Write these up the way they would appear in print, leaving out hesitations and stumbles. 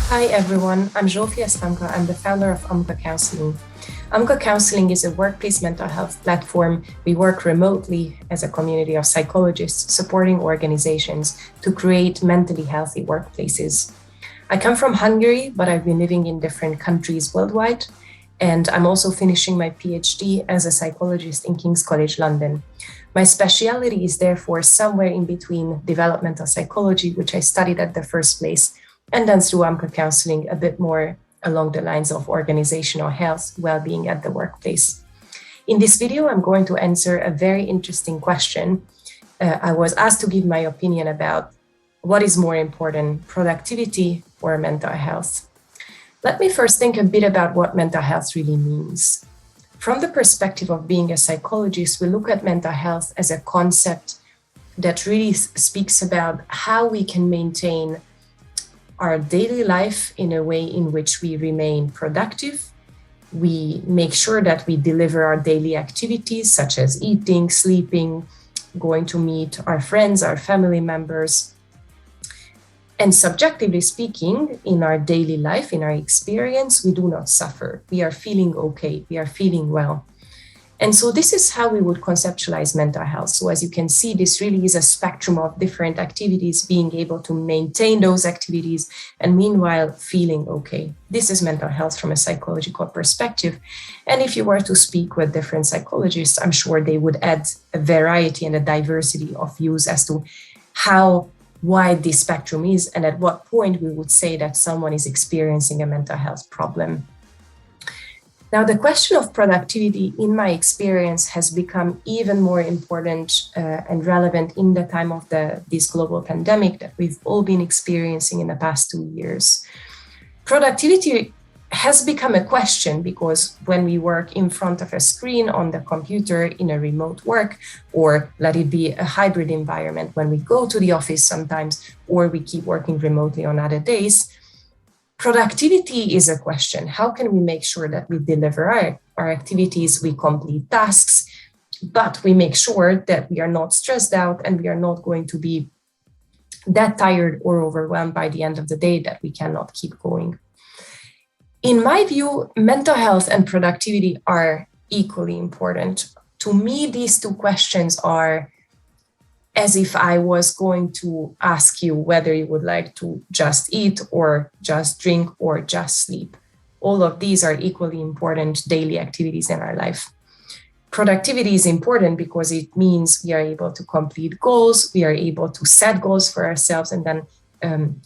Hi everyone, I'm Jofia. I'm the founder of Amka Counseling. Amka Counseling is a workplace mental health platform. We work remotely as a community of psychologists supporting organizations to create mentally healthy workplaces. I come from Hungary, but I've been living in different countries worldwide. And I'm also finishing my PhD as a psychologist in King's College London. My speciality is therefore somewhere in between developmental psychology, which I studied at the first place, and then through Amka Counseling, a bit more along the lines of organizational health, well-being at the workplace. In this video, I'm going to answer a very interesting question. I was asked to give my opinion about what is more important, productivity or mental health. Let me first think a bit about what mental health really means. From the perspective of being a psychologist, we look at mental health as a concept that really speaks about how we can maintain our daily life in a way in which we remain productive. We make sure that we deliver our daily activities, such as eating, sleeping, going to meet our friends, our family members. And subjectively speaking, in our daily life, in our experience, we do not suffer. We are feeling okay, we are feeling well. And so this is how we would conceptualize mental health. So as you can see, this really is a spectrum of different activities, being able to maintain those activities and meanwhile feeling okay. This is mental health from a psychological perspective. And if you were to speak with different psychologists, I'm sure they would add a variety and a diversity of views as to how wide this spectrum is and at what point we would say that someone is experiencing a mental health problem. Now, the question of productivity, in my experience, has become even more important and relevant in the time of this global pandemic that we've all been experiencing in the past 2 years. Productivity has become a question because when we work in front of a screen on the computer in a remote work, or let it be a hybrid environment when we go to the office sometimes, or we keep working remotely on other days, productivity is a question. How can we make sure that we deliver our activities, we complete tasks, but we make sure that we are not stressed out and we are not going to be that tired or overwhelmed by the end of the day that we cannot keep going? In my view, mental health and productivity are equally important. To me, these two questions are as if I was going to ask you whether you would like to just eat or just drink or just sleep. All of these are equally important daily activities in our life. Productivity is important because it means we are able to complete goals, we are able to set goals for ourselves and then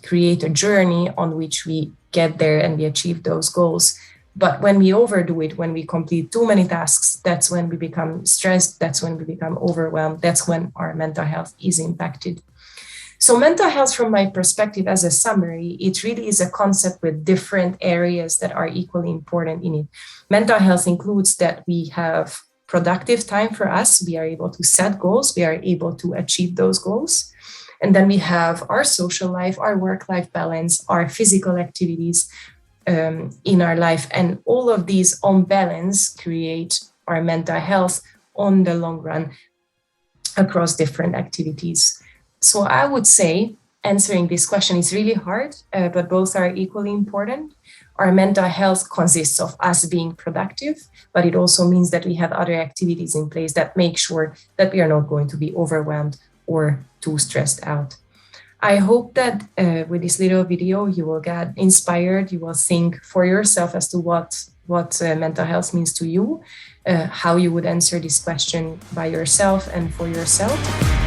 create a journey on which we get there and we achieve those goals. But when we overdo it, when we complete too many tasks, that's when we become stressed, that's when we become overwhelmed, that's when our mental health is impacted. So mental health, from my perspective as a summary, it really is a concept with different areas that are equally important in it. Mental health includes that we have productive time for us, we are able to set goals, we are able to achieve those goals. And then we have our social life, our work-life balance, our physical activities, in our life, and all of these on balance create our mental health on the long run across different activities. So I would say answering this question is really hard, but both are equally important. Our mental health consists of us being productive, but it also means that we have other activities in place that make sure that we are not going to be overwhelmed or too stressed out. I hope that with this little video, you will get inspired, you will think for yourself as to what mental health means to you, how you would answer this question by yourself and for yourself.